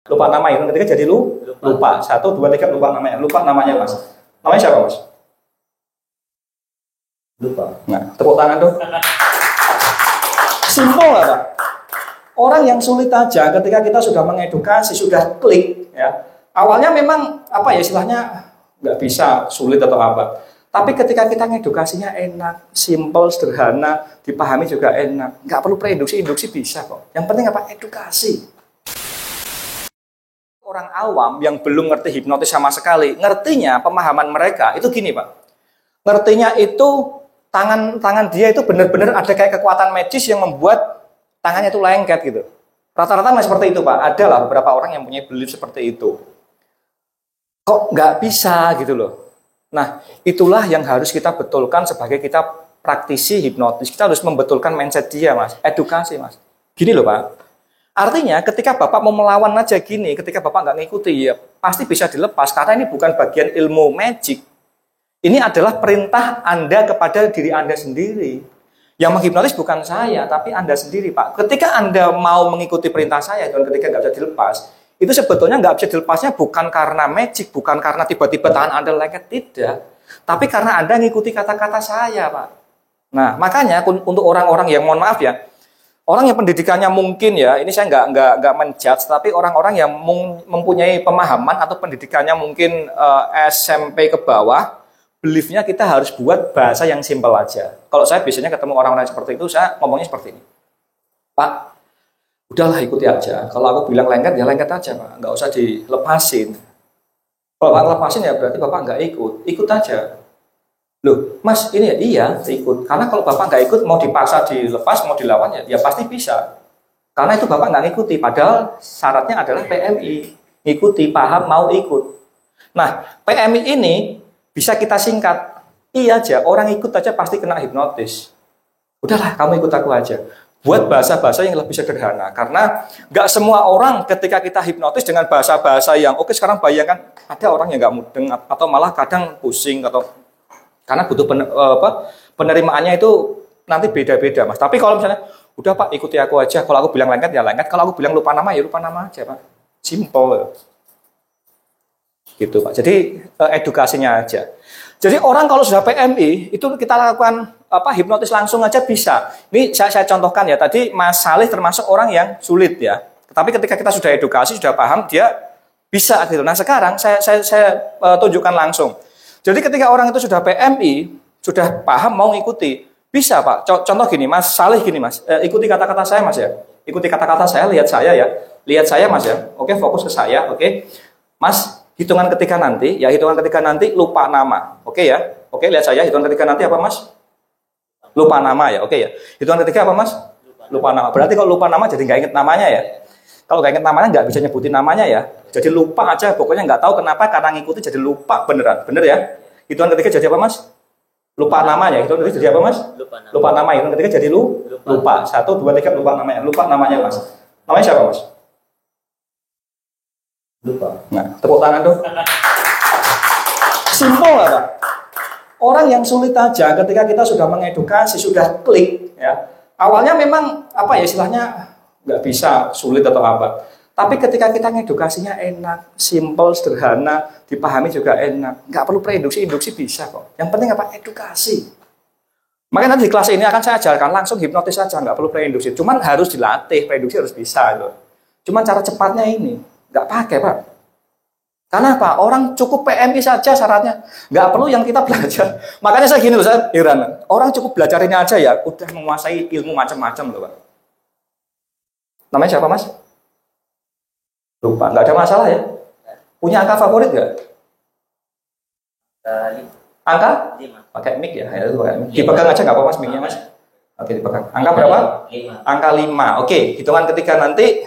Lupa nama, hitungan ketiga jadi lupa. 1, 2, 3 lupa namanya. Lupa namanya Mas. Namanya siapa Mas? Lupa. Nah, tepuk tangan dong. Simpel nggak Pak? Orang yang sulit aja ketika kita sudah mengedukasi, sudah klik ya. Awalnya memang apa ya istilahnya nggak bisa, sulit atau apa. Tapi ketika kita ngedukasinya enak, simpel, sederhana, dipahami juga enak. Nggak perlu preinduksi, induksi bisa kok. Yang penting apa? Edukasi. Orang awam yang belum ngerti hipnotis sama sekali, ngertinya pemahaman mereka itu gini Pak. Ngertinya itu tangan dia itu benar-benar ada kayak kekuatan magis yang membuat tangannya itu lengket gitu. Rata-rata nggak seperti itu Pak. Ada lah beberapa orang yang punya belief seperti itu. Kok nggak bisa gitu loh. Nah, itulah yang harus kita betulkan sebagai kita praktisi hipnotis. Kita harus membetulkan mindset dia Mas. Edukasi Mas. Gini loh Pak. Artinya ketika Bapak mau melawan aja gini, ketika Bapak nggak ngikuti, ya pasti bisa dilepas. Karena ini bukan bagian ilmu magic. Ini adalah perintah Anda kepada diri Anda sendiri. Yang menghipnotis bukan saya, tapi Anda sendiri Pak. Ketika Anda mau mengikuti perintah saya, dan ketika nggak bisa dilepas, itu sebetulnya nggak bisa dilepasnya bukan karena magic, bukan karena tiba-tiba tangan Anda lengket, tidak. Tapi karena Anda ngikuti kata-kata saya Pak. Nah, makanya untuk orang-orang yang mohon maaf ya, orang yang pendidikannya mungkin ya, ini saya nggak menjudge, tapi orang-orang yang mempunyai pemahaman atau pendidikannya mungkin SMP ke bawah, beliefnya kita harus buat bahasa yang simpel aja. Kalau saya biasanya ketemu orang-orang seperti itu, saya ngomongnya seperti ini. Pak, udahlah ikuti aja. Kalau aku bilang lengket, ya lengket aja Pak. Nggak usah dilepasin. Kalau Pak lepasin ya berarti Bapak nggak ikut. Ikut aja. Loh, Mas, ini ya iya ikut. Karena kalau Bapak nggak ikut, mau dipaksa dilepas, mau dilawan ya pasti bisa. Karena itu Bapak nggak ngikuti. Padahal syaratnya adalah PMI. Ngikuti, paham, mau ikut. Nah, PMI ini bisa kita singkat. Iya aja, orang ikut aja pasti kena hipnotis. Udahlah, kamu ikut aku aja. Buat bahasa-bahasa yang lebih sederhana. Karena nggak semua orang ketika kita hipnotis dengan bahasa-bahasa yang, oke sekarang bayangkan, ada orang yang nggak mudeng, atau malah kadang pusing, atau karena butuh penerimaannya itu nanti beda-beda Mas. Tapi kalau misalnya, udah Pak ikuti aku aja. Kalau aku bilang lengket ya lengket. Kalau aku bilang lupa nama ya lupa nama aja Pak. Simple. Gitu Pak. Jadi edukasinya aja. Jadi orang kalau sudah PMI itu kita lakukan hipnotis langsung aja bisa. Ini saya contohkan ya. Tadi Mas Salih termasuk orang yang sulit ya. Tapi ketika kita sudah edukasi, sudah paham, dia bisa gitu. Nah sekarang saya tunjukkan langsung. Jadi ketika orang itu sudah PMI, sudah paham mau ngikuti, bisa Pak. Contoh gini, Mas Salih gini Mas, ikuti kata-kata saya Mas ya. Ikuti kata-kata saya, lihat saya ya. Lihat saya Mas ya. Oke, fokus ke saya, oke. Mas, hitungan ketika nanti, ya hitungan ketika nanti lupa nama. Oke ya. Oke, lihat saya, hitungan ketika nanti apa Mas? Lupa nama ya, oke ya. Hitungan ketika apa Mas? Lupa nama. Berarti kalau lupa nama jadi nggak inget namanya ya. Kalau nggak inget namanya nggak bisa nyebutin namanya ya. Jadi lupa aja, pokoknya nggak tahu kenapa karena ngikuti jadi lupa beneran, bener ya. Hitungan ketiga jadi apa Mas? Lupa namanya. Hitungan ketiga jadi apa Mas? Lupa nama. Hitungan ketiga jadi lupa. 1, 2, 3 lupa namanya. Lupa namanya Mas. Namanya siapa Mas? Lupa. Nah, tepuk tangan dong. Simpel nggak Pak? Orang yang sulit aja ketika kita sudah mengedukasi, sudah klik ya. Awalnya memang apa ya istilahnya nggak bisa, sulit atau apa. Tapi ketika kita ngedukasinya enak, simple, sederhana, dipahami juga enak. Nggak perlu preinduksi, induksi bisa kok. Yang penting apa? Edukasi. Makanya nanti di kelas ini akan saya ajarkan langsung hipnotis saja, nggak perlu preinduksi. Cuman harus dilatih, preinduksi harus bisa loh. Cuman cara cepatnya ini, nggak pakai Pak. Karena apa? Orang cukup PMI saja syaratnya. Nggak perlu yang kita belajar. Makanya saya gini loh, saya heran. Orang cukup belajar ini aja ya, udah menguasai ilmu macam-macam loh Pak. Namanya siapa Mas? Lupa, nggak ada masalah ya. Punya angka favorit nggak? Angka? 5. Pakai mic ya? Dipegang aja nggak apa-apa Mas mic-nya Mas? Oke, dipegang. Angka berapa? 5. Angka 5. Oke, hitungan ketiga nanti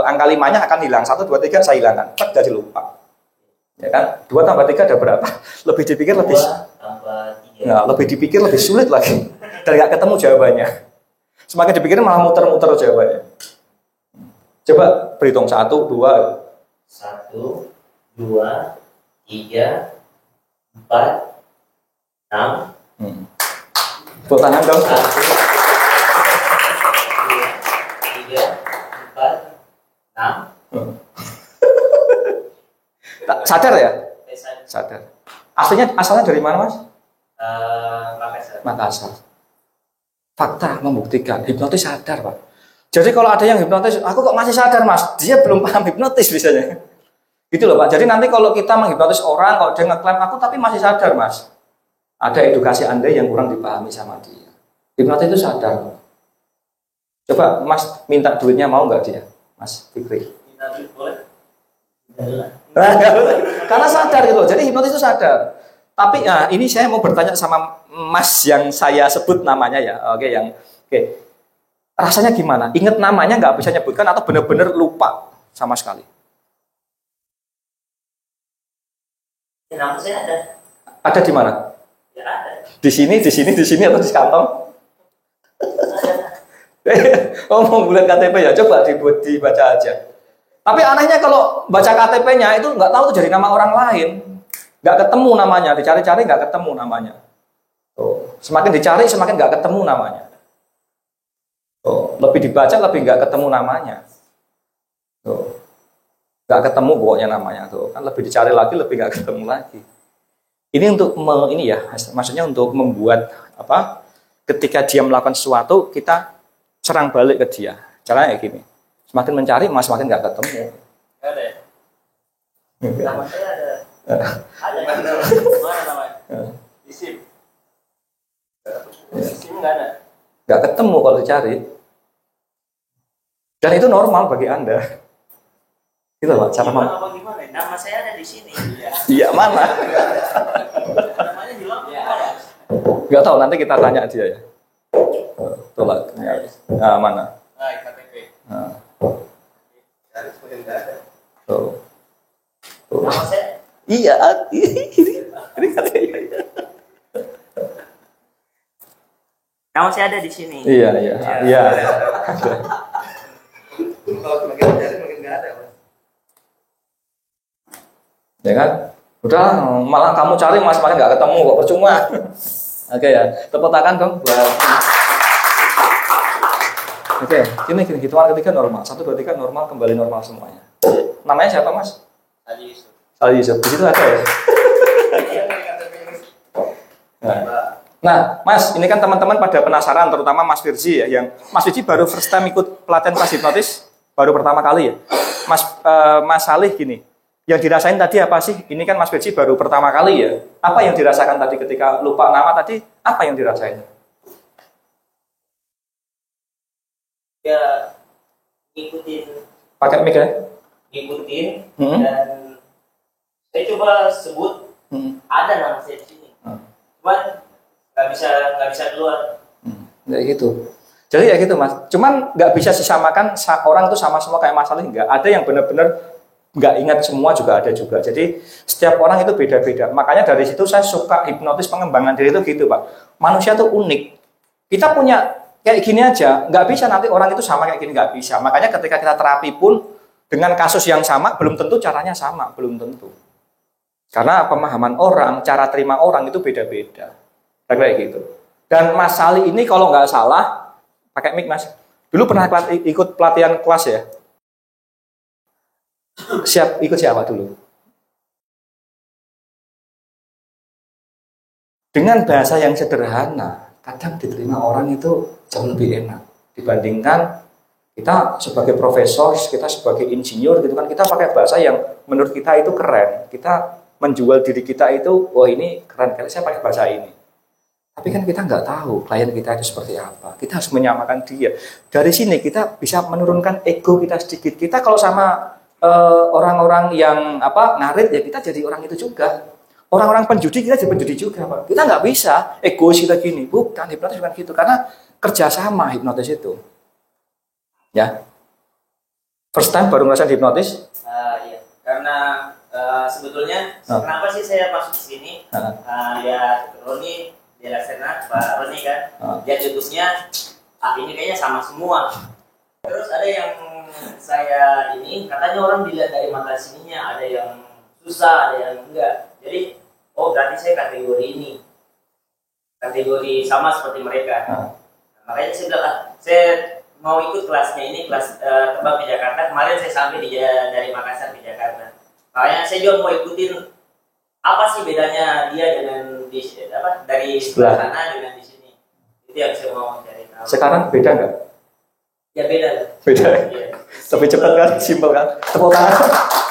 angka 5-nya akan hilang. 1, 2, 3 saya hilangkan. Cek jadi lupa. Ya kan? 2 tambah 3 ada berapa? Lebih dipikir lebih 2 tambah 3. Nah, lebih dipikir lebih sulit lagi. Dan nggak ketemu jawabannya. Semakin dipikirin malah muter-muter jawabannya. Coba berhitung 1, 2. 1, 2, 3, 4, 6. Tepuk tangan dong. 1, 2, 3, 4, 6. Sadar ya? Saya Sadar. Asalnya dari mana, Mas? Makassar. Makassar. Fakta membuktikan hipnotis sadar, Pak. Jadi kalau ada yang hipnotis, aku kok masih sadar, Mas? Dia belum paham hipnotis biasanya. Gitu loh, Pak. Jadi nanti kalau kita menghipnotis orang, kalau dia ngeklaim aku tapi masih sadar, Mas. Ada edukasi Anda yang kurang dipahami sama dia. Hipnotis itu sadar. Coba Mas minta duitnya mau nggak dia? Mas Fikri. Minta duit boleh? Karena sadar gitu. Jadi hipnotis itu sadar. Tapi ya, ini saya mau bertanya sama Mas yang saya sebut namanya ya. Oke, rasanya gimana? Ingat namanya nggak bisa nyebutkan atau benar-benar lupa sama sekali? Ya, nama saya ada. Ada di mana? Ya ada. Di sini atau di kantong? Oh, mau bulan KTP ya? Coba dibaca aja. Tapi anehnya kalau baca KTP-nya itu nggak tahu itu dari nama orang lain. Nggak ketemu namanya, dicari-cari nggak ketemu namanya. Tuh. Semakin dicari, semakin nggak ketemu namanya. Tuh. Lebih dibaca, lebih nggak ketemu namanya. Tuh. Nggak ketemu pokoknya namanya. Tuh. Kan lebih dicari lagi, lebih nggak ketemu lagi. Ini untuk maksudnya untuk membuat apa? Ketika dia melakukan sesuatu, kita serang balik ke dia. Caranya kayak gini. Semakin mencari, semakin nggak ketemu. Nggak ada ya? Nama saya ada. Ada yang mana namanya? Di SIM. Di SIM nggak ada. Nggak ketemu kalau dicari. Dan itu normal bagi Anda. Gitu Pak, cara gimana? Nama saya ada di sini. Iya, mana? Namanya hilang ya. Nggak tahu, nanti kita tanya dia ya. Coba. Nah, mana? Nah, KTP. Nah. Cari sebagian nggak ada. Tuh. Nama saya? Iya, ini katanya. Nama saya ada di sini. Iya. Kalau semakin cari semakin nggak ada. Ya kan? Udah, malah kamu cari semakin nggak ketemu kok, percuma. Oke ya, tepuk tangan dong buat. Oke, ini hitungan ketiga normal. 1, 2, 3 normal, kembali normal semuanya. Namanya siapa, Mas? Ali Yusuf. Ali Yusuf. Di situ ada ya? Nah, Mas, ini kan teman-teman pada penasaran, terutama Mas Firji ya, yang Mas Firji baru first time ikut pelatihan kelas hipnotis, baru pertama kali ya. Mas Salih gini, yang dirasain tadi apa sih? Ini kan Mas Firji baru pertama kali ya. Apa yang dirasakan tadi ketika lupa nama tadi? Apa yang dirasain? Ya, ngikutin. Pakai mic ya? Ngikutin dan saya coba sebut ada nama saya di sini. Cuman nggak bisa keluar. Kayak gitu. Jadi ya gitu Mas. Cuman nggak bisa disamakan orang itu sama semua kayak Mas Salih enggak. Ada yang benar-benar nggak ingat semua juga ada juga. Jadi setiap orang itu beda-beda. Makanya dari situ saya suka hipnotis pengembangan diri itu gitu Pak. Manusia itu unik. Kita punya kayak gini aja, nggak bisa nanti orang itu sama kayak gini, nggak bisa. Makanya ketika kita terapi pun dengan kasus yang sama, belum tentu caranya sama, belum tentu. Karena pemahaman orang, cara terima orang itu beda-beda. Kayak gitu. Dan Mas Salih ini kalau nggak salah, pakai mic Mas, dulu pernah ikut pelatihan kelas ya? Ikut siapa dulu? Dengan bahasa yang sederhana, kadang diterima orang itu jauh lebih enak dibandingkan kita sebagai profesor, kita sebagai insinyur gitu kan, kita pakai bahasa yang menurut kita itu keren. Kita menjual diri kita itu, wah ini keren, saya pakai bahasa ini. Tapi kan kita nggak tahu klien kita itu seperti apa. Kita harus menyamakan dia. Dari sini kita bisa menurunkan ego kita sedikit. Kita kalau sama orang-orang yang ngarit ya kita jadi orang itu juga. Orang-orang penjudi kita jadi penjudi juga, Pak. Kita nggak bisa egois kita gini. Bukan, hipnotis bukan gitu. Karena kerjasama hipnotis itu. Ya. First time baru ngerasain hipnotis? Iya. Karena sebetulnya kenapa sih saya masuk ke sini? Ya Roni, dia laksana, Pak Roni kan. Dia judulnya, ini kayaknya sama semua. Terus ada yang saya ini, katanya orang dilihat dari mata sininya, ada yang susah, ada yang enggak. Jadi, berarti saya kategori ini. Kategori sama seperti mereka. Makanya saya bilang, saya mau ikut kelasnya ini, kelas terbang ke Jakarta. Kemarin saya sampai dari Makassar ke Jakarta. Makanya saya juga mau ikutin apa sih bedanya dia dengan di dari sebelah sana dengan di sini. Itu yang saya mau cari tahu. Sekarang beda nggak? Ya beda. Beda. Iya. Lebih cepat kan, simpel kan. Tepuk tangan.